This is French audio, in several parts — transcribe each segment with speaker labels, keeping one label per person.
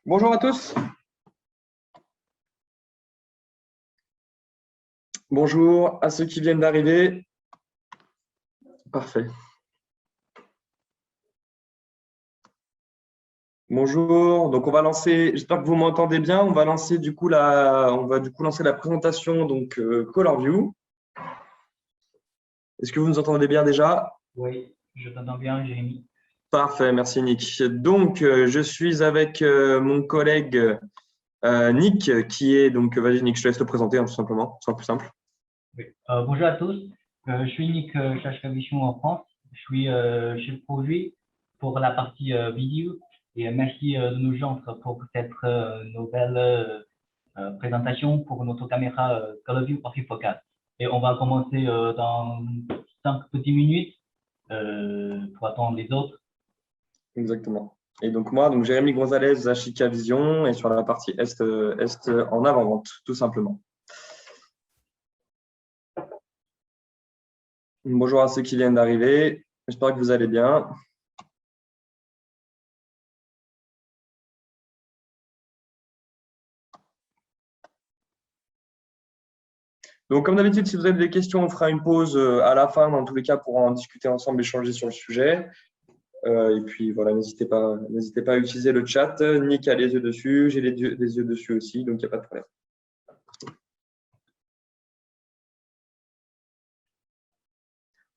Speaker 1: Bonjour à tous. Bonjour à ceux qui viennent d'arriver. Parfait. Bonjour. Donc on va lancer. J'espère que vous m'entendez bien. On va lancer lancer la présentation donc ColorView. Est-ce que vous nous entendez bien déjà?
Speaker 2: Oui, je t'entends bien, Jérémy.
Speaker 1: Parfait. Merci Nick. Donc je suis avec mon collègue Nick qui est donc vas-y Nick, je te laisse te présenter tout simplement. C'est plus simple.
Speaker 2: Oui. Bonjour à tous, je suis Nick Chachkavichon en France. Je suis chef projet pour la partie vidéo et merci de nous joindre pour cette nouvelle présentation pour notre caméra ColorView Partifocale. Et on va commencer dans 5 petites minutes pour attendre les autres.
Speaker 1: Exactement. Et donc moi, donc Jérémy Gonzalez, Zachika Vision, et sur la partie est en avant-vente, tout simplement. Bonjour à ceux qui viennent d'arriver. J'espère que vous allez bien. Donc, comme d'habitude, si vous avez des questions, on fera une pause à la fin, dans tous les cas, pour en discuter ensemble, échanger sur le sujet. Et puis, voilà, n'hésitez pas à utiliser le chat. Nick a les yeux dessus, j'ai les yeux dessus aussi, donc il n'y a pas de problème.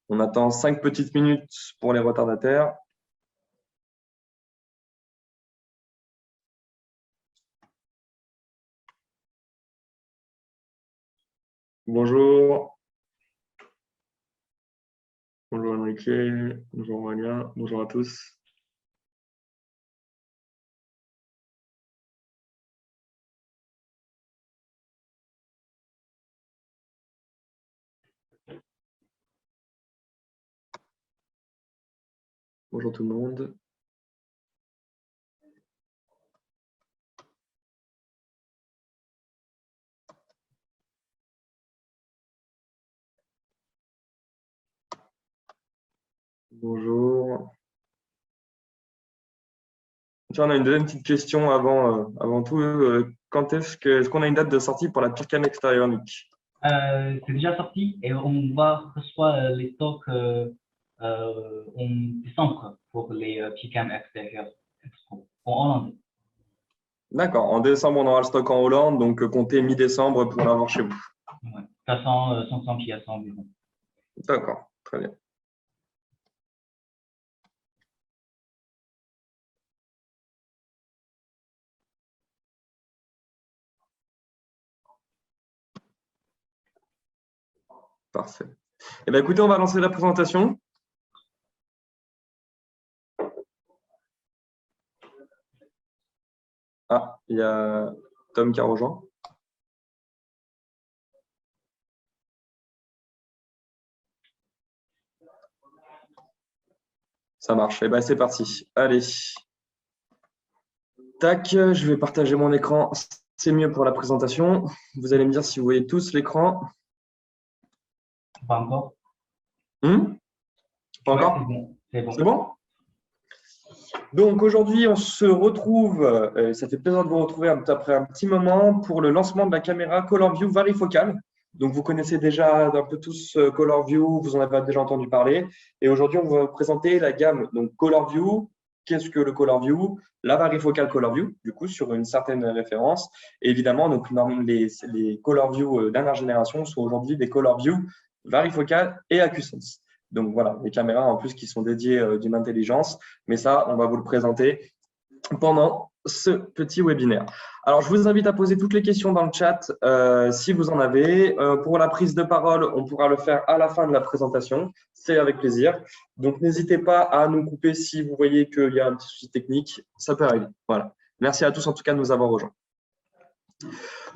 Speaker 1: On attend 5 petites minutes pour les retardataires. Bonjour. Bonjour Enrique, bonjour Aurélien, bonjour à tous. Bonjour tout le monde. Bonjour. Tiens, on a une deuxième petite question avant tout. Quand est-ce qu'on a une date de sortie pour la Pyrcam extérieure, Nick?
Speaker 2: C'est déjà sorti et on va recevoir les stocks en décembre pour les Picam extérieurs en Hollande.
Speaker 1: D'accord. En décembre, on aura le stock en Hollande, donc comptez mi-décembre pour l'avoir chez vous.
Speaker 2: Ouais. 400, 500 pièces environ.
Speaker 1: D'accord, très bien. Parfait. Eh bien, écoutez, on va lancer la présentation. Ah, il y a Tom qui a rejoint. Ça marche. Eh bien, c'est parti. Allez. Tac, je vais partager mon écran. C'est mieux pour la présentation. Vous allez me dire si vous voyez tous l'écran.
Speaker 2: Pas encore?
Speaker 1: Pas
Speaker 2: Ouais,
Speaker 1: encore?
Speaker 2: c'est bon. C'est bon.
Speaker 1: C'est bon? Donc aujourd'hui, on se retrouve, ça fait plaisir de vous retrouver après un petit moment pour le lancement de la caméra ColorView varifocale. Donc vous connaissez déjà un peu tous ColorView, vous en avez déjà entendu parler. Et aujourd'hui, on va vous présenter la gamme donc ColorView. Qu'est-ce que le ColorView? La varifocale ColorView, du coup, sur une certaine référence. Et évidemment, donc, les ColorView dernière génération sont aujourd'hui des ColorView varifocales et AcuSense. Donc voilà, les caméras en plus qui sont dédiées d'une intelligence. Mais ça, on va vous le présenter pendant ce petit webinaire. Alors, je vous invite à poser toutes les questions dans le chat si vous en avez. Pour la prise de parole, on pourra le faire à la fin de la présentation. C'est avec plaisir. Donc, n'hésitez pas à nous couper si vous voyez qu'il y a un petit souci technique. Ça peut arriver. Voilà. Merci à tous en tout cas de nous avoir rejoints.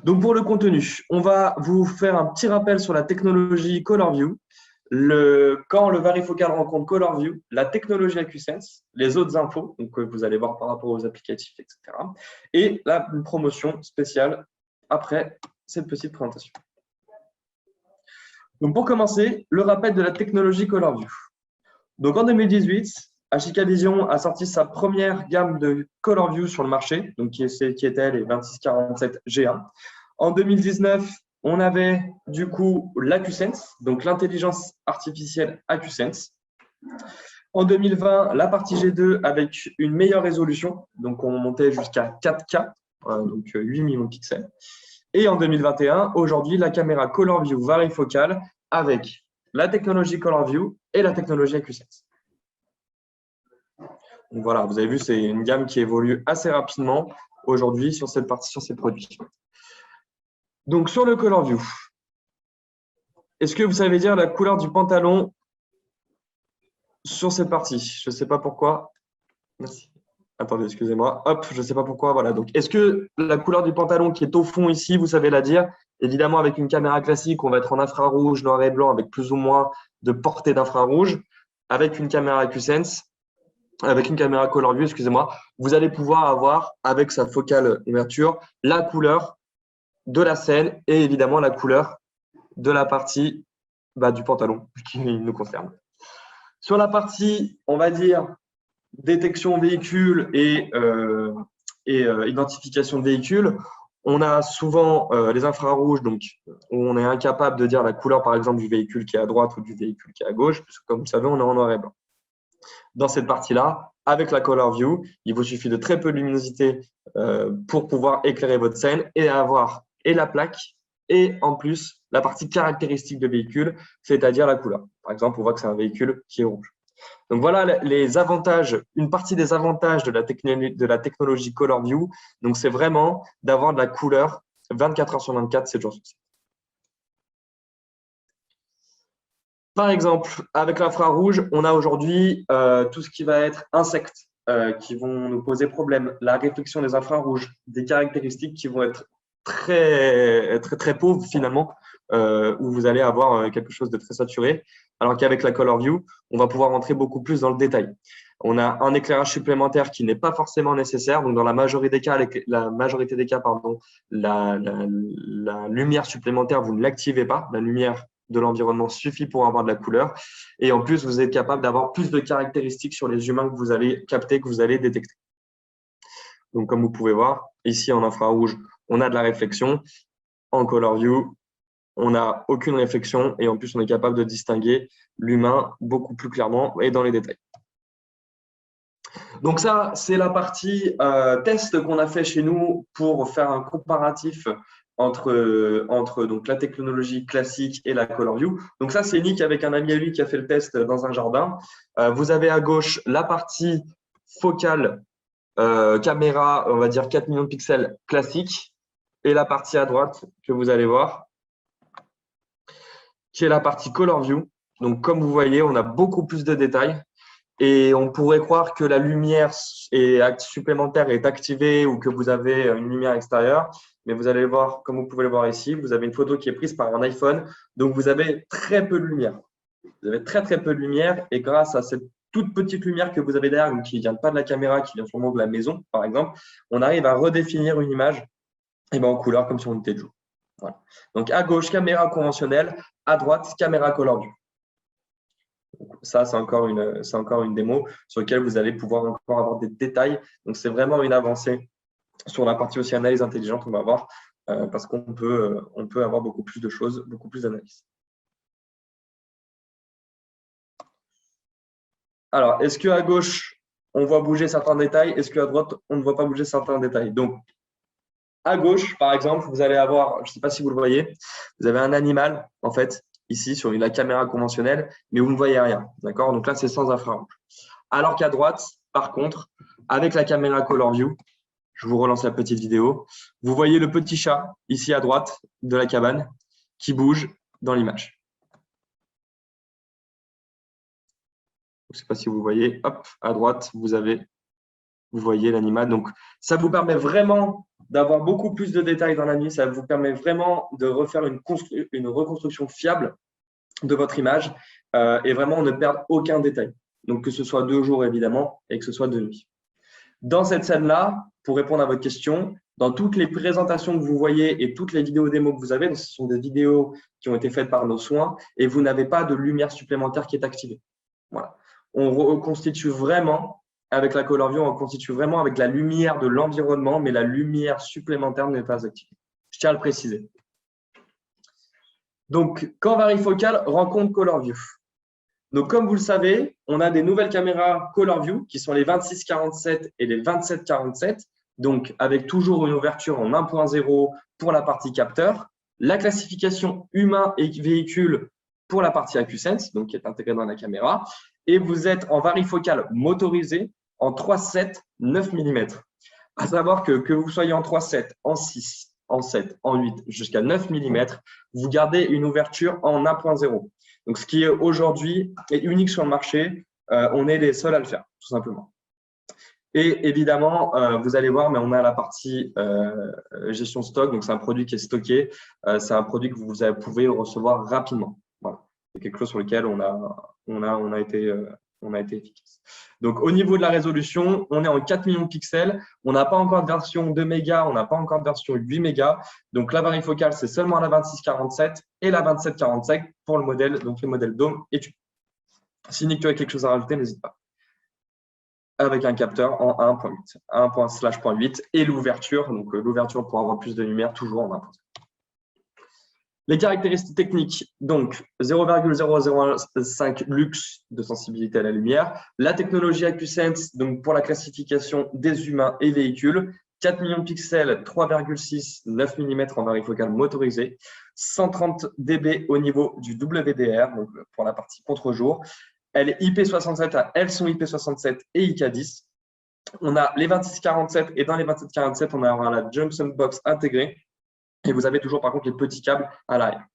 Speaker 1: Donc, pour le contenu, on va vous faire un petit rappel sur la technologie ColorView. Quand le varifocal rencontre ColorView, la technologie AcuSense, les autres infos, donc vous allez voir par rapport aux applicatifs, etc. Et la promotion spéciale après cette petite présentation. Donc pour commencer, le rappel de la technologie ColorView. Donc en 2018, Ashika Vision a sorti sa première gamme de Color View sur le marché, donc qui était les 2647 G1. En 2019, on avait du coup l'AcuSense, donc l'intelligence artificielle AcuSense. En 2020, la partie G2 avec une meilleure résolution, donc on montait jusqu'à 4K, donc 8 millions de pixels. Et en 2021, aujourd'hui, la caméra Color View varifocale avec la technologie Color View et la technologie AcuSense. Donc voilà, vous avez vu, c'est une gamme qui évolue assez rapidement aujourd'hui sur cette partie, sur ces produits. Donc sur le Color View, est-ce que vous savez dire la couleur du pantalon sur cette partie? Je ne sais pas pourquoi. Merci. Attendez, excusez-moi. Hop, je ne sais pas pourquoi. Voilà. Donc, est-ce que la couleur du pantalon qui est au fond ici, vous savez la dire? Évidemment, avec une caméra classique, on va être en infrarouge, noir et blanc, avec plus ou moins de portée d'infrarouge. Avec une caméra AcuSense, avec une caméra Color View, excusez-moi, vous allez pouvoir avoir, avec sa focale ouverture, la couleur de la scène et évidemment la couleur de la partie du pantalon qui nous concerne. Sur la partie, on va dire, détection véhicule et identification de véhicule, on a souvent les infrarouges, donc où on est incapable de dire la couleur, par exemple, du véhicule qui est à droite ou du véhicule qui est à gauche, puisque comme vous savez, on est en noir et blanc. Dans cette partie-là, avec la Color View, il vous suffit de très peu de luminosité pour pouvoir éclairer votre scène et avoir et la plaque et en plus la partie caractéristique de véhicule, c'est-à-dire la couleur. Par exemple, on voit que c'est un véhicule qui est rouge. Donc voilà les avantages, une partie des avantages de la technologie Color View. Donc c'est vraiment d'avoir de la couleur 24 heures sur 24, 7 jours sur 7. Par exemple, avec l'infrarouge, on a aujourd'hui tout ce qui va être insectes qui vont nous poser problème, la réflexion des infrarouges, des caractéristiques qui vont être très pauvres finalement, où vous allez avoir quelque chose de très saturé, alors qu'avec la Color View, on va pouvoir rentrer beaucoup plus dans le détail. On a un éclairage supplémentaire qui n'est pas forcément nécessaire, donc dans la majorité des cas, la lumière supplémentaire, vous ne l'activez pas, la lumière de l'environnement suffit pour avoir de la couleur. Et en plus, vous êtes capable d'avoir plus de caractéristiques sur les humains que vous allez capter, que vous allez détecter. Donc, comme vous pouvez voir, ici en infrarouge, on a de la réflexion. En Color View, on n'a aucune réflexion et en plus, on est capable de distinguer l'humain beaucoup plus clairement et dans les détails. Donc ça, c'est la partie test qu'on a fait chez nous pour faire un comparatif entre donc, la technologie classique et la Color View. Donc ça, c'est Nick avec un ami à lui qui a fait le test dans un jardin. Vous avez à gauche la partie focale caméra, on va dire 4 millions de pixels classique, et la partie à droite que vous allez voir, qui est la partie Color View. Donc comme vous voyez, on a beaucoup plus de détails. Et on pourrait croire que la lumière supplémentaire est activée ou que vous avez une lumière extérieure. Mais vous allez voir, comme vous pouvez le voir ici, vous avez une photo qui est prise par un iPhone. Donc, vous avez très peu de lumière. Vous avez très peu de lumière. Et grâce à cette toute petite lumière que vous avez derrière, qui ne vient pas de la caméra, qui vient sûrement de la maison, par exemple, on arrive à redéfinir une image en couleur comme si on était de jour. Voilà. Donc, à gauche, caméra conventionnelle. À droite, caméra Color View. Ça, c'est encore une démo sur laquelle vous allez pouvoir encore avoir des détails. Donc, c'est vraiment une avancée sur la partie aussi analyse intelligente, on va voir, parce qu'on peut avoir beaucoup plus de choses, beaucoup plus d'analyse. Alors, est-ce qu'à gauche, on voit bouger certains détails? Est-ce qu'à droite, on ne voit pas bouger certains détails? Donc, à gauche, par exemple, vous allez avoir, je ne sais pas si vous le voyez, vous avez un animal, en fait, ici sur la caméra conventionnelle, mais vous ne voyez rien. D'accord? Donc là, c'est sans infrarouge. Alors qu'à droite, par contre, avec la caméra Color View, je vous relance la petite vidéo, vous voyez le petit chat ici à droite de la cabane qui bouge dans l'image. Je ne sais pas si vous voyez, hop, à droite, vous voyez l'animal. Donc, ça vous permet vraiment d'avoir beaucoup plus de détails dans la nuit. Ça vous permet vraiment de refaire une reconstruction fiable de votre image et vraiment ne perdre aucun détail. Donc, que ce soit de jour, évidemment, et que ce soit de nuit. Dans cette scène-là, pour répondre à votre question, dans toutes les présentations que vous voyez et toutes les vidéos démos que vous avez, ce sont des vidéos qui ont été faites par nos soins et vous n'avez pas de lumière supplémentaire qui est activée. Voilà. on reconstitue vraiment, avec la Color View, on reconstitue vraiment avec la lumière de l'environnement, mais la lumière supplémentaire n'est pas activée. Je tiens à le préciser. Donc, quand Varifocal rencontre Color View. Donc, comme vous le savez, on a des nouvelles caméras Color View qui sont les 26-47 et les 27-47, donc avec toujours une ouverture en 1.0 pour la partie capteur, la classification humain et véhicule pour la partie AcuSense, donc qui est intégrée dans la caméra, et vous êtes en varifocal motorisé en 3.7 9 mm. À savoir que vous soyez en 3.7, en 6, en 7, en 8 jusqu'à 9 mm, vous gardez une ouverture en 1.0. Donc, ce qui est aujourd'hui est unique sur le marché, on est les seuls à le faire, tout simplement. Et évidemment, vous allez voir, mais on a la partie gestion stock, donc c'est un produit qui est stocké, c'est un produit que vous pouvez recevoir rapidement. Voilà. C'est quelque chose sur lequel on a été efficace. Donc, au niveau de la résolution, on est en 4 millions de pixels. On n'a pas encore de version 2 mégas, on n'a pas encore de version 8 mégas. Donc, la varifocale, c'est seulement la 26-47 et la 27-45 pour le modèle, donc le modèle Dome et Tube. Si Nick, tu as quelque chose à rajouter, n'hésite pas. Avec un capteur en 1.8, 1.8 et l'ouverture, donc l'ouverture pour avoir plus de lumière, toujours en 1.0. Les caractéristiques techniques, donc 0,005 lux de sensibilité à la lumière, la technologie AcuSense, donc pour la classification des humains et véhicules, 4 millions de pixels, 3,6, 9 mm en varifocal motorisé, 130 dB au niveau du WDR, donc pour la partie contre-jour. Elle est IP67, elles sont IP67 et IK10. On a les 26-47 et dans les 27-47, on aura la Johnson Box intégrée. Et vous avez toujours par contre les petits câbles à l'arrière.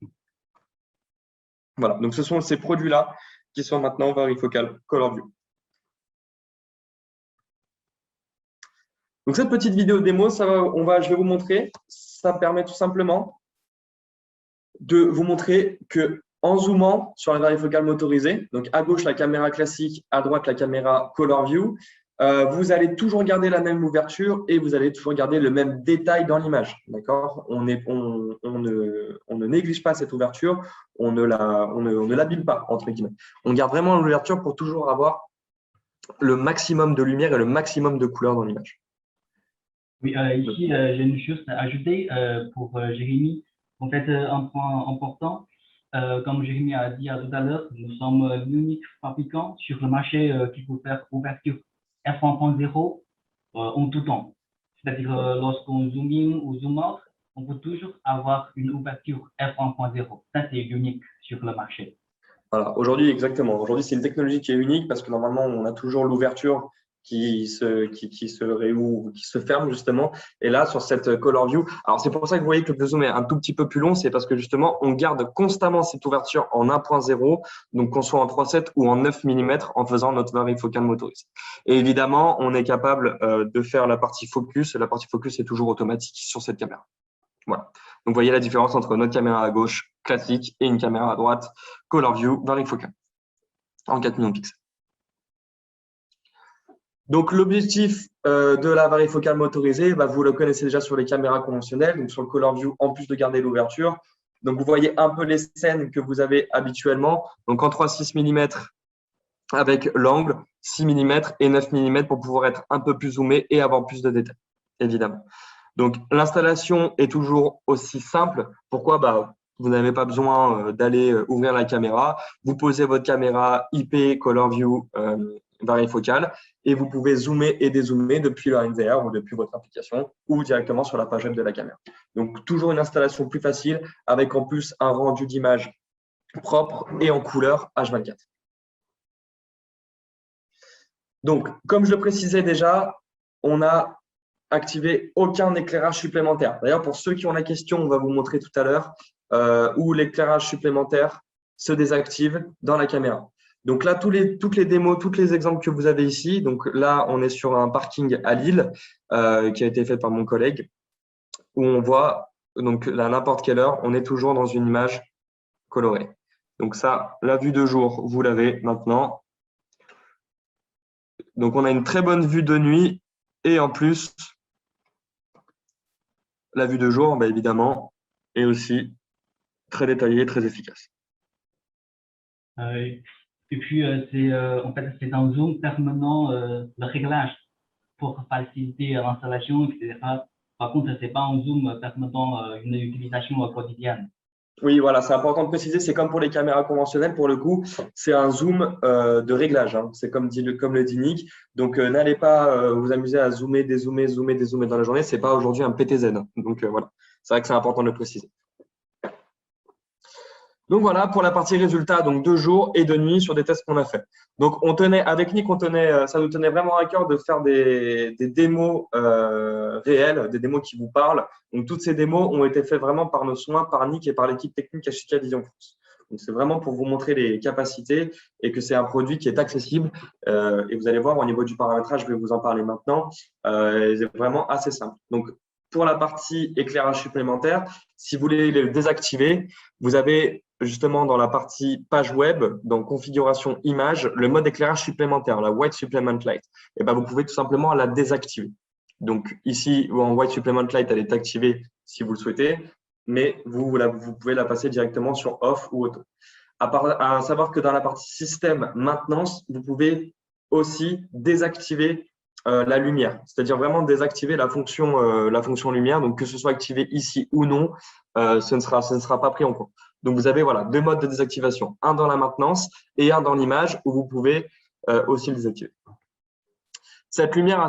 Speaker 1: Voilà, donc ce sont ces produits-là qui sont maintenant varifocal Color View. Donc cette petite vidéo démo, je vais vous montrer. Ça permet tout simplement de vous montrer que en zoomant sur la varifocal motorisée, donc à gauche la caméra classique, à droite la caméra Color View, vous allez toujours garder la même ouverture et vous allez toujours garder le même détail dans l'image. D'accord ? On ne néglige pas cette ouverture, on ne l'abîme pas, entre guillemets. On garde vraiment l'ouverture pour toujours avoir le maximum de lumière et le maximum de couleur dans l'image.
Speaker 2: Oui, ici, j'ai une chose à ajouter pour Jérémy. En fait, un point important, comme Jérémy a dit tout à l'heure, nous sommes l'unique fabricant sur le marché qui peut faire ouverture f1.0 en tout temps. C'est-à-dire lorsqu'on zoom in ou zoom out, on peut toujours avoir une ouverture f1.0. Ça, c'est unique sur le marché.
Speaker 1: Voilà, aujourd'hui, exactement. Aujourd'hui, c'est une technologie qui est unique parce que normalement, on a toujours l'ouverture qui se ferme justement. Et là, sur cette Color View, alors c'est pour ça que vous voyez que le zoom est un tout petit peu plus long, c'est parce que justement, on garde constamment cette ouverture en 1.0, donc qu'on soit en 3.7 ou en 9 mm en faisant notre varifocal motorisé. Et évidemment, on est capable de faire la partie focus. La partie focus est toujours automatique sur cette caméra. Voilà. Donc, vous voyez la différence entre notre caméra à gauche classique et une caméra à droite Color View varifocal en 4 millions de pixels. Donc, l'objectif de la varifocale motorisée, vous le connaissez déjà sur les caméras conventionnelles, donc sur le Color View, en plus de garder l'ouverture. Donc, vous voyez un peu les scènes que vous avez habituellement. Donc, en 3,6 mm avec l'angle, 6 mm et 9 mm pour pouvoir être un peu plus zoomé et avoir plus de détails, évidemment. Donc, l'installation est toujours aussi simple. Pourquoi ? Vous n'avez pas besoin d'aller ouvrir la caméra. Vous posez votre caméra IP Color View varifocal et vous pouvez zoomer et dézoomer depuis le NVR ou depuis votre application ou directement sur la page web de la caméra. Donc, toujours une installation plus facile avec en plus un rendu d'image propre et en couleur H24. Donc, comme je le précisais déjà, on n'a activé aucun éclairage supplémentaire. D'ailleurs, pour ceux qui ont la question, on va vous montrer tout à l'heure où l'éclairage supplémentaire se désactive dans la caméra. Donc là, toutes les démos, tous les exemples que vous avez ici, donc là, on est sur un parking à Lille qui a été fait par mon collègue, où on voit, donc à n'importe quelle heure, on est toujours dans une image colorée. Donc ça, la vue de jour, vous l'avez maintenant. Donc on a une très bonne vue de nuit et en plus, la vue de jour, évidemment, est aussi très détaillée, très efficace.
Speaker 2: Et puis, en fait, c'est un zoom permanent de réglage pour faciliter l'installation, etc. Par contre, ce n'est pas un zoom permettant une utilisation quotidienne.
Speaker 1: Oui, voilà, c'est important de préciser, c'est comme pour les caméras conventionnelles, pour le coup, c'est un zoom de réglage, hein. C'est comme le dit Nick. Donc, n'allez pas vous amuser à zoomer, dézoomer, zoomer, dézoomer dans la journée. C'est pas aujourd'hui un PTZ. Donc, voilà, c'est vrai que c'est important de le préciser. Donc voilà pour la partie résultat, donc 2 jours et 2 nuits sur des tests qu'on a fait. Donc on tenait avec Nick, ça nous tenait vraiment à cœur de faire des démos réelles, des démos qui vous parlent. Donc toutes ces démos ont été faites vraiment par nos soins, par Nick et par l'équipe technique Ashika Vision France. Donc c'est vraiment pour vous montrer les capacités et que c'est un produit qui est accessible. Et vous allez voir au niveau du paramétrage, je vais vous en parler maintenant. C'est vraiment assez simple. Donc pour la partie éclairage supplémentaire, si vous voulez le désactiver, vous avez justement dans la partie page web, dans configuration image, le mode éclairage supplémentaire, la White Supplement Light. Et ben, vous pouvez tout simplement la désactiver. Donc ici, en White Supplement Light, elle est activée si vous le souhaitez, mais vous pouvez la passer directement sur Off ou Auto. À savoir que dans la partie système maintenance, vous pouvez aussi désactiver la lumière, c'est-à-dire vraiment désactiver la fonction lumière. Donc, que ce soit activé ici ou non, ce ne sera pas pris en compte. Donc, vous avez voilà, 2 modes de désactivation, un dans la maintenance et un dans l'image où vous pouvez aussi le désactiver. Cette lumière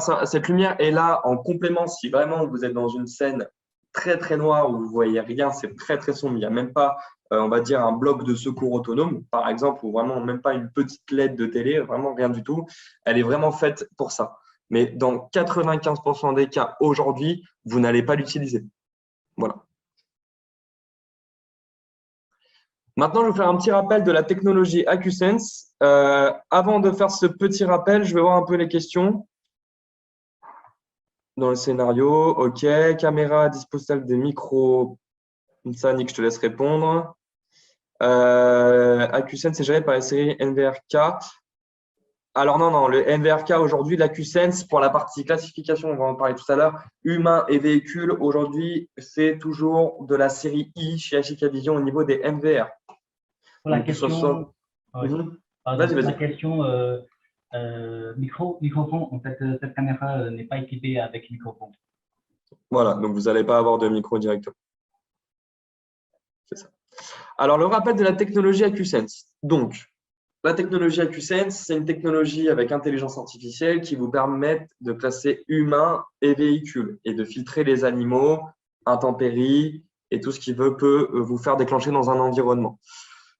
Speaker 1: est là en complément si vraiment vous êtes dans une scène très, très noire où vous ne voyez rien, c'est très, très sombre. Il n'y a même pas, on va dire, un bloc de secours autonome, par exemple, ou vraiment même pas une petite LED de télé, vraiment rien du tout. Elle est vraiment faite pour ça. Mais dans 95% des cas aujourd'hui, vous n'allez pas l'utiliser. Voilà. Maintenant, je vais vous faire un petit rappel de la technologie AcuSense. Avant de faire ce petit rappel, je vais voir un peu les questions. Dans le scénario, OK. Caméra, disposable des micros. Ça, Nick, je te laisse répondre. AcuSense est géré par la série NVRK. Alors non, le NVRK aujourd'hui, l'AcuSense, pour la partie classification, on va en parler tout à l'heure, humain et véhicule, aujourd'hui, c'est toujours de la série I chez Ashika Vision au niveau des NVR.
Speaker 2: Pour la question,
Speaker 1: Vas-y.
Speaker 2: question microphone, en fait, cette caméra n'est pas équipée avec microphone.
Speaker 1: Voilà, donc vous n'allez pas avoir de micro directement. C'est ça. Alors, le rappel de la technologie AcuSense. Donc, la technologie AcuSense, c'est une technologie avec intelligence artificielle qui vous permet de classer humains et véhicules et de filtrer les animaux, intempéries et tout ce qui peut vous faire déclencher dans un environnement.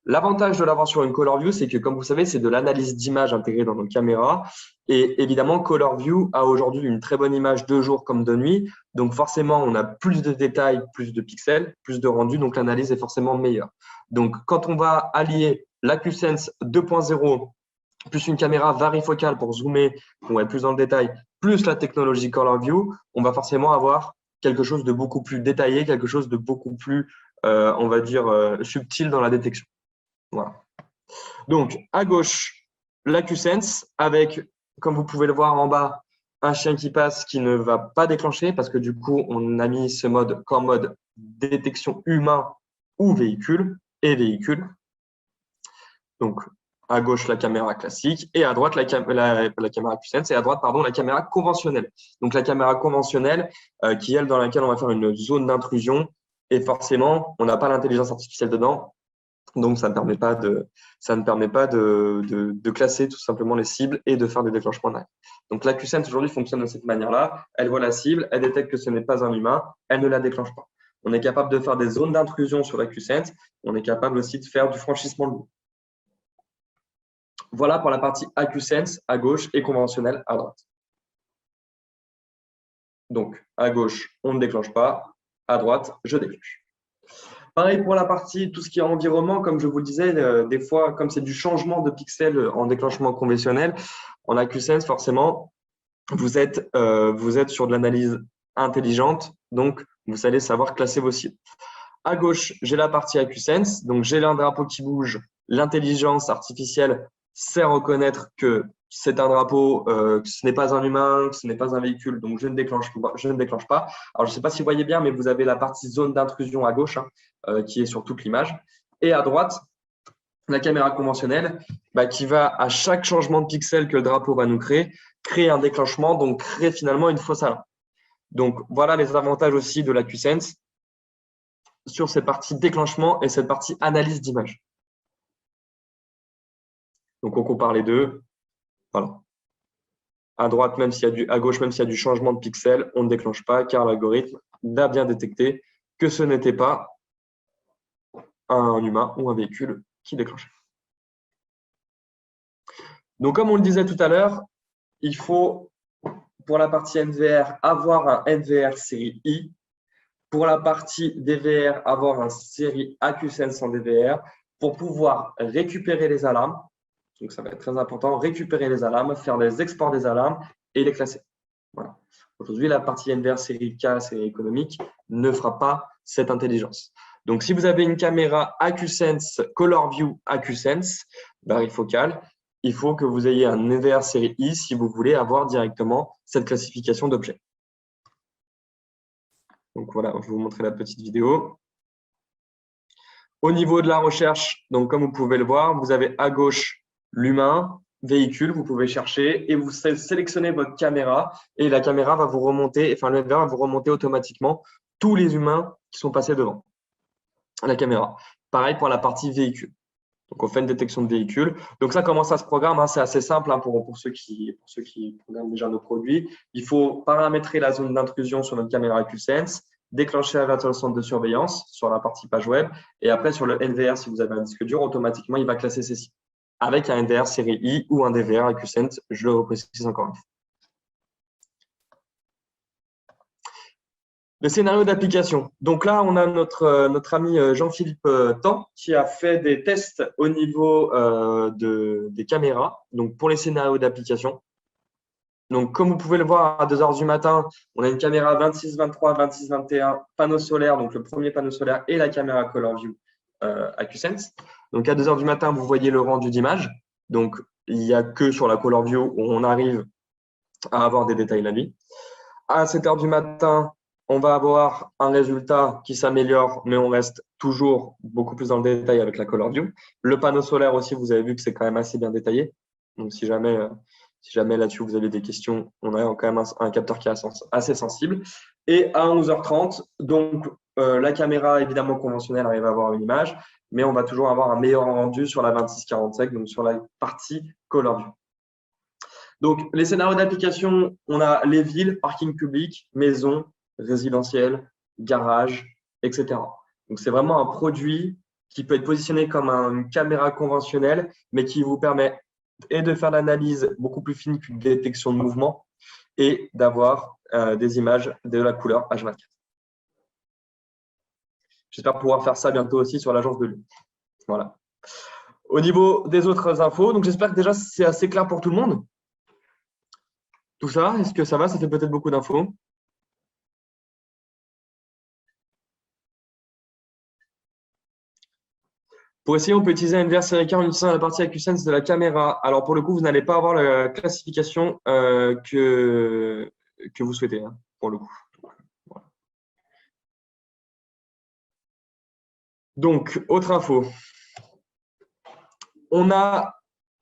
Speaker 1: L'avantage de l'avoir sur une Color View, c'est que, comme vous savez, c'est de l'analyse d'image intégrée dans nos caméras. Et évidemment, Color View a aujourd'hui une très bonne image de jour comme de nuit. Donc, forcément, on a plus de détails, plus de pixels, plus de rendu. Donc, l'analyse est forcément meilleure. Donc, quand on va allier l'AcuSense 2.0 plus une caméra varifocale pour zoomer, pour être plus dans le détail, plus la technologie Color View, on va forcément avoir quelque chose de beaucoup plus détaillé, quelque chose de beaucoup plus, on va dire, subtil dans la détection. Voilà. Donc, à gauche, l'AcuSense avec, comme vous pouvez le voir en bas, un chien qui passe qui ne va pas déclencher parce que du coup, on a mis ce mode qu'en mode détection humain ou véhicule et véhicule. Donc, à gauche, la caméra classique et à droite, la caméra AcuSense et à droite, pardon, la caméra conventionnelle. Donc, la caméra conventionnelle qui est elle dans laquelle on va faire une zone d'intrusion et forcément, on n'a pas l'intelligence artificielle dedans. Donc, ça ne permet pas de classer tout simplement les cibles et de faire des déclenchements derrière. Donc, l'AcuSense aujourd'hui fonctionne de cette manière-là. Elle voit la cible, elle détecte que ce n'est pas un humain, elle ne la déclenche pas. On est capable de faire des zones d'intrusion sur l'AcuSense. On est capable aussi de faire du franchissement de bout. Voilà pour la partie AcuSense à gauche et conventionnelle à droite. Donc, à gauche, on ne déclenche pas. À droite, je déclenche. Pareil pour la partie, tout ce qui est environnement, comme je vous le disais, des fois, comme c'est du changement de pixels en déclenchement conventionnel, en AcuSense, forcément, vous êtes sur de l'analyse intelligente, donc vous allez savoir classer vos cibles. À gauche, j'ai la partie AcuSense, donc j'ai un drapeau qui bouge, l'intelligence artificielle sait reconnaître que c'est un drapeau, que ce n'est pas un humain, que ce n'est pas un véhicule, donc je ne déclenche pas. Alors, je ne sais pas si vous voyez bien, mais vous avez la partie zone d'intrusion à gauche qui est sur toute l'image. Et à droite, la caméra conventionnelle qui va, à chaque changement de pixel que le drapeau va nous créer un déclenchement, donc créer finalement une fausse alarme. Donc, voilà les avantages aussi de la QSense sur cette partie déclenchement et cette partie analyse d'image. Donc, on compare les deux. Voilà. À droite, même s'il y a à gauche, même s'il y a du changement de pixel, on ne déclenche pas car l'algorithme a bien détecté que ce n'était pas un humain ou un véhicule qui déclenchait. Donc, comme on le disait tout à l'heure, il faut, pour la partie NVR, avoir un NVR série I. Pour la partie DVR, avoir un série AQSense en DVR pour pouvoir récupérer les alarmes. Donc, ça va être très important, récupérer les alarmes, faire des exports des alarmes et les classer. Voilà. Aujourd'hui, la partie NVR série K, série économique, ne fera pas cette intelligence. Donc, si vous avez une caméra AQSense, ColorView AQSense, varifocale, il faut que vous ayez un NVR série I si vous voulez avoir directement cette classification d'objets. Donc voilà, je vais vous montrer la petite vidéo. Au niveau de la recherche, donc comme vous pouvez le voir, vous avez à gauche l'humain, véhicule, vous pouvez chercher et vous sélectionnez votre caméra et la caméra va vous remonter, enfin le NVR va vous remonter automatiquement tous les humains qui sont passés devant la caméra. Pareil pour la partie véhicule. Donc on fait une détection de véhicule. Donc ça, comment ça se programme, c'est assez simple pour ceux qui programment déjà nos produits. Il faut paramétrer la zone d'intrusion sur notre caméra QSense, déclencher la virtual centre de surveillance sur la partie page web et après sur le NVR, si vous avez un disque dur, automatiquement, il va classer ces sites avec un NVR série I ou un DVR QSense, je le reprécise encore une fois. Le scénario d'application. Donc là, on a notre ami Jean-Philippe Tan qui a fait des tests au niveau des caméras, donc pour les scénarios d'application. Donc, comme vous pouvez le voir, à 2 h du matin, on a une caméra 26-23, 26-21, panneau solaire, donc le premier panneau solaire et la caméra ColorView AQSense. Donc, à 2 h du matin, vous voyez le rendu d'image. Donc, il n'y a que sur la ColorView où on arrive à avoir des détails la nuit. À 7 h du matin, on va avoir un résultat qui s'améliore, mais on reste toujours beaucoup plus dans le détail avec la ColorView. Le panneau solaire aussi, vous avez vu que c'est quand même assez bien détaillé. Donc, si jamais là-dessus vous avez des questions, on a quand même un capteur qui est assez sensible. Et à 11 h 30, donc la caméra évidemment conventionnelle arrive à avoir une image, mais on va toujours avoir un meilleur rendu sur la 26-45, donc sur la partie ColorView. Donc, les scénarios d'application, on a les villes, parking public, maisons, résidentiel, garage, etc. Donc, c'est vraiment un produit qui peut être positionné comme une caméra conventionnelle, mais qui vous permet et de faire l'analyse beaucoup plus fine qu'une détection de mouvement et d'avoir des images de la couleur H24. J'espère pouvoir faire ça bientôt aussi sur l'agence de Lyon. Voilà. Au niveau des autres infos, donc j'espère que déjà c'est assez clair pour tout le monde. Tout ça, est-ce que ça va? Ça fait peut-être beaucoup d'infos. Pour essayer, on peut utiliser un NVR série K en utilisant la partie AQSense de la caméra. Alors, pour le coup, vous n'allez pas avoir la classification que vous souhaitez, hein, pour le coup. Voilà. Donc, autre info. On a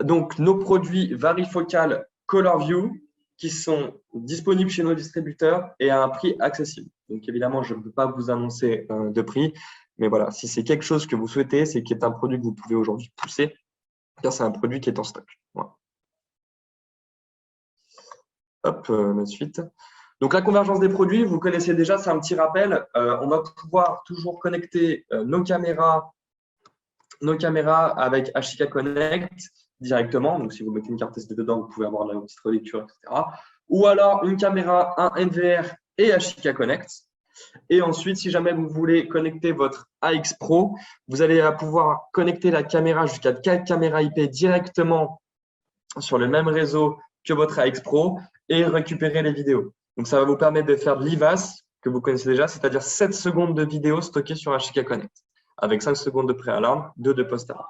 Speaker 1: donc nos produits varifocales ColorView qui sont disponibles chez nos distributeurs et à un prix accessible. Donc, évidemment, je ne peux pas vous annoncer de prix, mais voilà, si c'est quelque chose que vous souhaitez, c'est qu'il est un produit que vous pouvez aujourd'hui pousser, car c'est un produit qui est en stock. Voilà. Hop, la suite. Donc, la convergence des produits, vous connaissez déjà, c'est un petit rappel. On va pouvoir toujours connecter nos caméras avec HK Connect directement. Donc, si vous mettez une carte SD dedans, vous pouvez avoir la petite relecture, etc. Ou alors une caméra, un NVR et HK Connect. Et ensuite, si jamais vous voulez connecter votre AX Pro, vous allez pouvoir connecter la caméra jusqu'à 4 caméras IP directement sur le même réseau que votre AX Pro et récupérer les vidéos. Donc, ça va vous permettre de faire de l'IVAS, que vous connaissez déjà, c'est-à-dire 7 secondes de vidéo stockées sur HK Connect, avec 5 secondes de pré-alarme, 2 de post-alarme.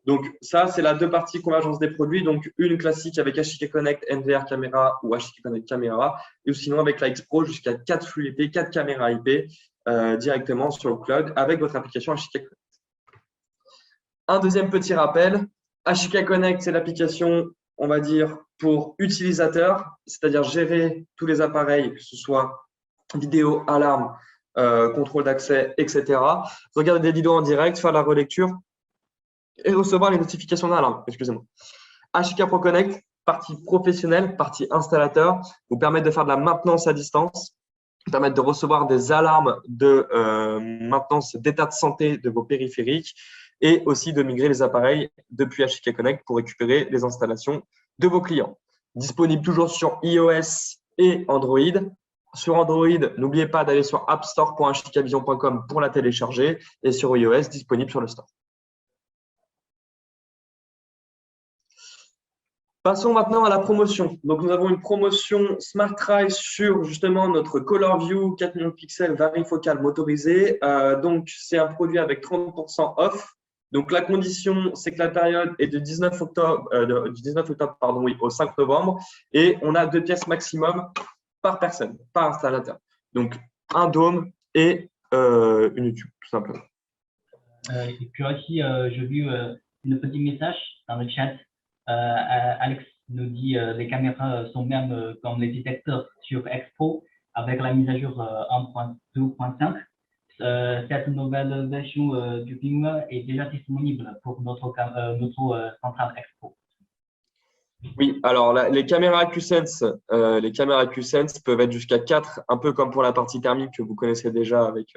Speaker 1: Donc, ça, c'est la deux parties convergence des produits. Donc, une classique avec HK Connect, NVR caméra ou HK Connect caméra, ou sinon avec la X Pro jusqu'à 4 flux IP, 4 caméras IP directement sur le cloud avec votre application HK Connect. Un deuxième petit rappel, HK Connect, c'est l'application, on va dire, pour utilisateurs, c'est-à-dire gérer tous les appareils, que ce soit vidéo, alarme, contrôle d'accès, etc. Regarder des vidéos en direct, faire la relecture et recevoir les notifications d'alarme. Excusez-moi. HK Pro Connect, partie professionnelle, partie installateur, vous permet de faire de la maintenance à distance, vous permettre de recevoir des alarmes de maintenance d'état de santé de vos périphériques et aussi de migrer les appareils depuis HK Connect pour récupérer les installations de vos clients. Disponible toujours sur iOS et Android. Sur Android, n'oubliez pas d'aller sur appstore.hkvision.com pour la télécharger et sur iOS, disponible sur le store. Passons maintenant à la promotion. Donc, nous avons une promotion Smart Eye sur justement notre ColorView 4 millions de pixels varifocal motorisé. Donc, c'est un produit avec 30% off. Donc, la condition, c'est que la période est de 19 octobre, au 5 novembre et on a 2 pièces maximum par personne, par installateur. Donc, un dôme et une YouTube, tout simplement.
Speaker 2: Et puis aussi, j'ai vu un petit message dans le chat. Alex nous dit les caméras sont même comme les détecteurs sur Expo avec la mise à jour 1.2.5. Cette nouvelle version du firmware est déjà disponible pour notre centrale Expo.
Speaker 1: Oui, alors les caméras QSense, peuvent être jusqu'à 4, un peu comme pour la partie thermique que vous connaissez déjà avec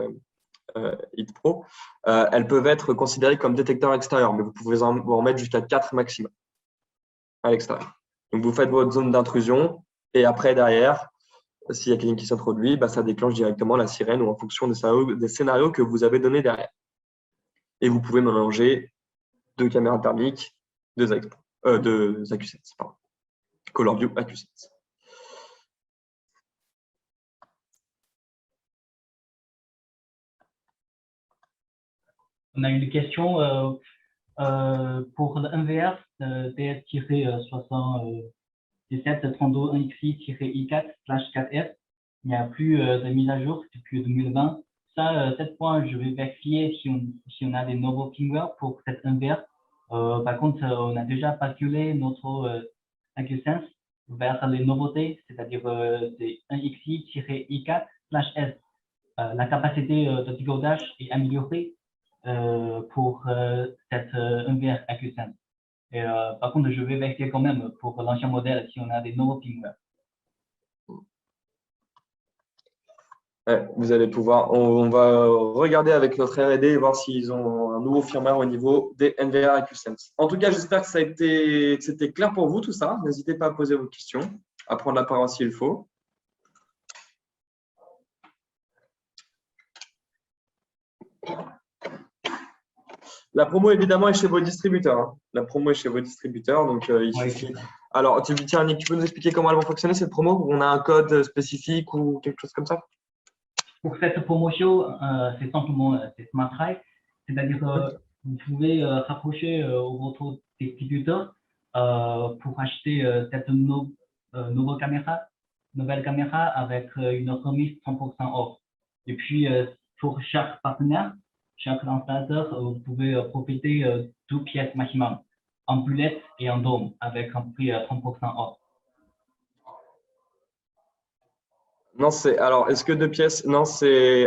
Speaker 1: Hit Pro. Elles peuvent être considérées comme détecteurs extérieurs, mais vous pouvez en mettre jusqu'à 4 maximum à l'extérieur. Donc, vous faites votre zone d'intrusion et après, derrière, s'il y a quelqu'un qui s'introduit, ça déclenche directement la sirène ou en fonction des scénarios que vous avez donnés derrière. Et vous pouvez mélanger 2 caméras thermiques, 2 AcuSense, pardon. ColorView AcuSense.
Speaker 2: On a une question pour le NVR DS-7732-1XI-I4/4F. Il n'y a plus de mise à jour depuis 2020. Ça, cette fois, je vais vérifier si on a des nouveaux firmware pour cette NVR. Par contre, on a déjà basculé notre AcuSense vers les nouveautés, c'est-à-dire des 1XI-I4/S. La capacité de décodage est améliorée pour cette NVR AcuSense. Et, par contre, je vais vérifier quand même pour l'ancien modèle si on a des nouveaux firmware.
Speaker 1: Vous allez pouvoir, on va regarder avec notre R&D et voir s'ils ont un nouveau firmware au niveau des NVR AcuSense. En tout cas, j'espère que c'était clair pour vous tout ça. N'hésitez pas à poser vos questions, à prendre la parole s'il faut. La promo, évidemment, est chez vos distributeurs. Hein. La promo est chez vos distributeurs, donc il suffit. Alors, tiens, Nick, tu peux nous expliquer comment elle va fonctionner, cette promo? On a un code spécifique ou quelque chose comme ça?
Speaker 2: Pour cette promotion, c'est simplement Smart Eye, c'est-à-dire vous pouvez rapprocher votre distributeur pour acheter cette nouvelle caméra avec une remise 100% off. Et puis, pour chaque partenaire, chaque installateur, vous pouvez profiter de 2 pièces maximum, en bullet et en dôme, avec un prix 30% off.
Speaker 1: Non, alors, est-ce que 2 pièces? Non,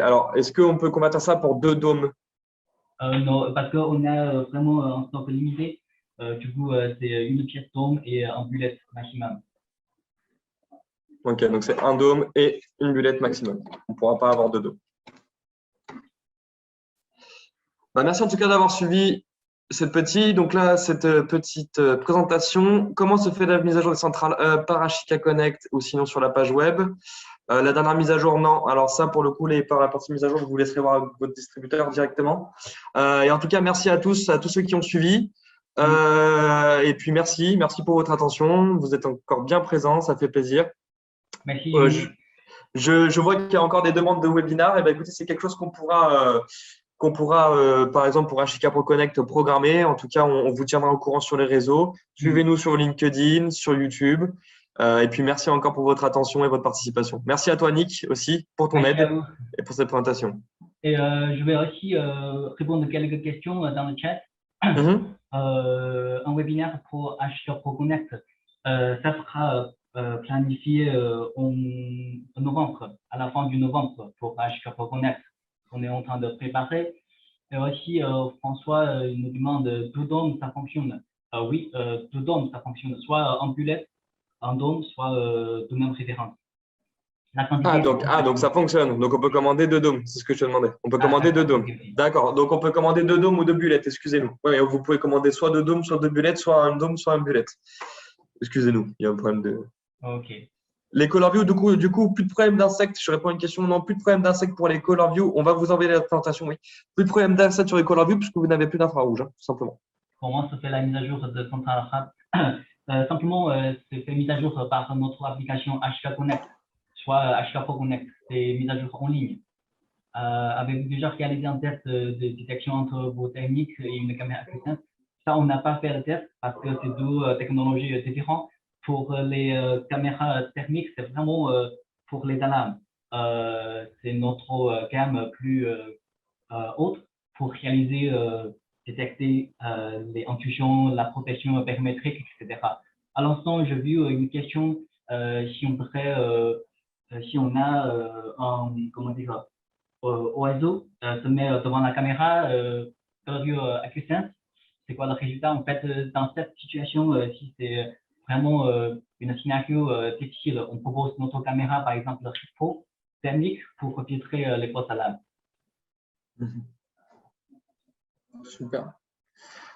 Speaker 1: alors, est-ce qu'on peut convertir ça pour 2 dômes?
Speaker 2: Non, parce qu'on a vraiment un stock limité. Du coup, c'est une pièce dôme et un bullet maximum.
Speaker 1: Ok, donc c'est un dôme et une bullette maximum. On ne pourra pas avoir 2 dômes. Merci en tout cas d'avoir suivi cette petite présentation. Comment se fait la mise à jour des centrales par HK Connect ou sinon sur la page web? La dernière mise à jour, non. Alors ça, pour le coup, par la partie mise à jour, je vous laisserai voir avec votre distributeur directement. Et en tout cas, merci à tous ceux qui ont suivi. Et puis, merci pour votre attention. Vous êtes encore bien présents, ça fait plaisir.
Speaker 2: Merci.
Speaker 1: Je vois qu'il y a encore des demandes de webinaire. Et écoutez, c'est quelque chose qu'on pourra, par exemple, pour HK Pro Connect, programmer. En tout cas, on vous tiendra au courant sur les réseaux. Suivez-nous sur LinkedIn, sur YouTube. Et puis, merci encore pour votre attention et votre participation. Merci à toi, Nick, aussi, pour ton aide et pour cette présentation.
Speaker 2: Et je vais aussi répondre à quelques questions dans le chat. Un webinaire pour HK Pro Connect, ça sera planifié en novembre, à la fin du novembre pour HK Pro Connect. On est en train de préparer. Et aussi, François il nous demande d'où donc ça fonctionne. Oui, d'où donc ça fonctionne, soit en bullet, en DOM, soit de même référence.
Speaker 1: Donc ça fonctionne. Donc on peut commander 2 dômes, c'est ce que je te demandais. On peut commander 2 dômes.
Speaker 2: Okay.
Speaker 1: D'accord. Donc on peut commander 2 dômes ou 2 bullets, excusez-nous. Oui, vous pouvez commander soit 2 dômes, soit 2 bullets, soit un dôme, soit un bullet. Excusez-nous, il y a un problème de.
Speaker 2: Ok.
Speaker 1: Les Color View, du coup, plus de problème d'insectes. Je réponds à une question. Non, plus de problème d'insectes pour les Color View. On va vous envoyer la présentation, oui. Plus de problème d'insectes sur les Color View puisque vous n'avez plus d'infrarouge, tout simplement.
Speaker 2: Comment se fait la mise à jour de Central Hub? Simplement, c'est fait mise à jour par notre application HK Connect, soit HK Pro Connect. C'est mise à jour en ligne. Avez-vous déjà réalisé un test de détection entre vos techniques et une caméra QSense? Ça, on n'a pas fait le test parce que c'est deux technologies différentes. Pour les caméras thermiques, c'est vraiment pour les alarmes. C'est notre gamme plus haute pour réaliser, détecter les intrusions, la protection périmétrique, etc. À l'instant, j'ai vu une question si on a un, comment dire, oiseau se met devant la caméra, AccuSense, c'est quoi le résultat? En fait, dans cette situation, si c'est vraiment une scénario difficile, on propose notre caméra, par exemple, le Pro thermique pour filtrer les fausses alarmes.
Speaker 1: Super.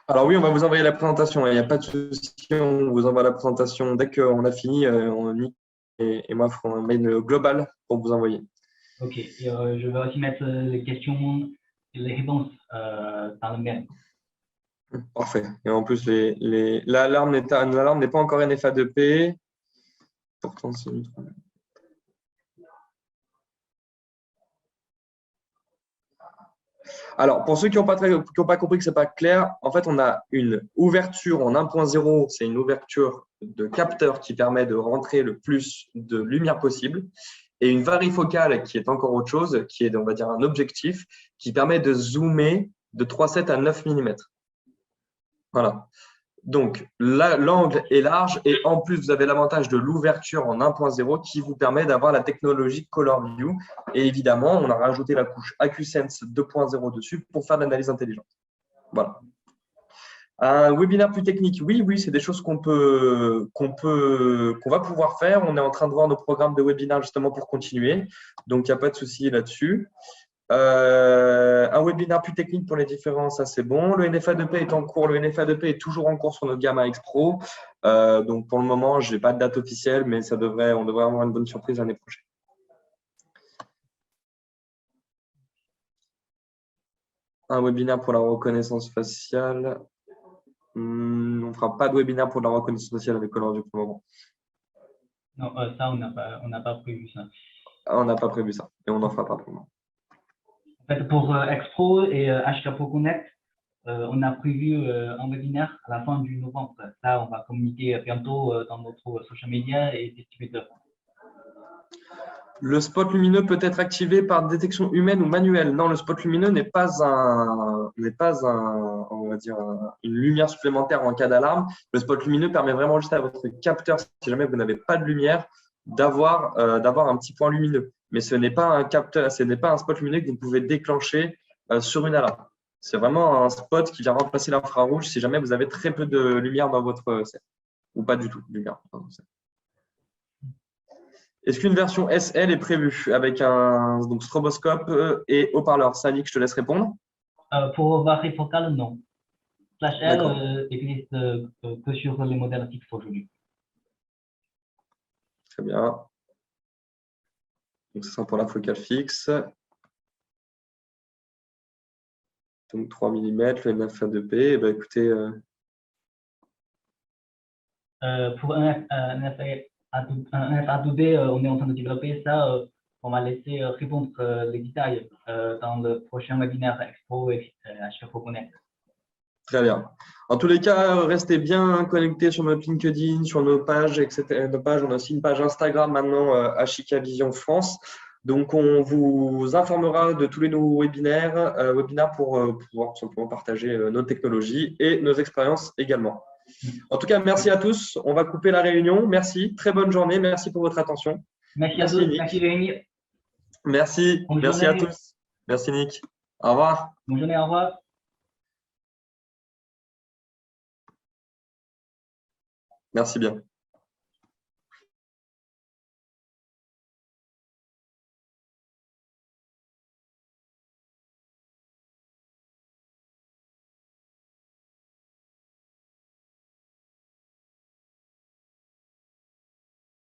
Speaker 1: Alors oui, on va vous envoyer la présentation. Il n'y a pas de souci, on vous envoie la présentation dès qu'on a fini. Nick et moi ferons un mail global pour vous envoyer.
Speaker 2: Ok, et, je vais aussi mettre les questions et les réponses dans le mail.
Speaker 1: Parfait. Et en plus, l'alarme n'est pas encore NFA2P. Pourtant, c'est une... Alors, pour ceux qui n'ont pas compris que ce n'est pas clair, en fait, on a une ouverture en 1.0, c'est une ouverture de capteur qui permet de rentrer le plus de lumière possible, et une varifocale qui est encore autre chose, qui est, on va dire, un objectif qui permet de zoomer de 3,7 à 9 mm. Voilà. Donc, l'angle est large et en plus, vous avez l'avantage de l'ouverture en 1.0 qui vous permet d'avoir la technologie Color View. Et évidemment, on a rajouté la couche AccuSense 2.0 dessus pour faire de l'analyse intelligente. Voilà. Un webinaire plus technique, oui, c'est des choses qu'on va pouvoir faire. On est en train de voir nos programmes de webinaire justement pour continuer. Donc, il n'y a pas de souci là-dessus. Un webinaire plus technique pour les différents, ça c'est bon. Le NFA2P est en cours. Le NFA2P est toujours en cours sur notre gamme AX Pro. Donc pour le moment, je n'ai pas de date officielle, mais on devrait avoir une bonne surprise l'année prochaine. Un webinaire pour la reconnaissance faciale. On ne fera pas de webinaire pour la reconnaissance faciale avec Color View pour le moment.
Speaker 2: Non, ça, on n'a pas prévu ça.
Speaker 1: On n'a pas prévu ça et on n'en fera pas pour le moment.
Speaker 2: En fait, pour X-Pro et HK Pro Connect, on a prévu un webinaire à la fin du novembre. Ça, on va communiquer bientôt dans notre social media et distributeur.
Speaker 1: Le spot lumineux peut être activé par détection humaine ou manuelle. Non, le spot lumineux n'est pas on va dire, une lumière supplémentaire en cas d'alarme. Le spot lumineux permet vraiment juste à votre capteur, si jamais vous n'avez pas de lumière, d'avoir un petit point lumineux. Mais ce n'est pas un capteur, ce n'est pas un spot lumineux que vous pouvez déclencher sur une alarme. C'est vraiment un spot qui vient remplacer l'infrarouge si jamais vous avez très peu de lumière dans votre set. Ou pas du tout de lumière dans votre set. Est-ce qu'une version SL est prévue avec un stroboscope et haut-parleur? Sanick, je te laisse répondre.
Speaker 2: Pour varifocale, non. Flash L existe que sur les modèles fixes aujourd'hui.
Speaker 1: Très bien. Donc, ça sera pour la focale fixe. Donc, 3 mm, le NF2P. Eh bien, écoutez.
Speaker 2: Pour un FA2B, on est en train de développer ça. On va laisser répondre les détails dans le prochain webinaire Expo et HK Pro Connect.
Speaker 1: Très bien. En tous les cas, restez bien connectés sur notre LinkedIn, sur nos pages, etc. On a aussi une page Instagram maintenant, HK Vision France. Donc, on vous informera de tous les nouveaux webinaires pour pouvoir tout simplement partager nos technologies et nos expériences également. En tout cas, merci à tous. On va couper la réunion. Merci. Très bonne journée. Merci pour votre attention.
Speaker 2: Merci à tous.
Speaker 1: Nick.
Speaker 2: Merci Rémi.
Speaker 1: Merci.
Speaker 2: Bonne
Speaker 1: Merci à
Speaker 2: journée.
Speaker 1: tous. Merci Nick. Au revoir.
Speaker 2: Bonne journée. Au revoir.
Speaker 1: Merci bien.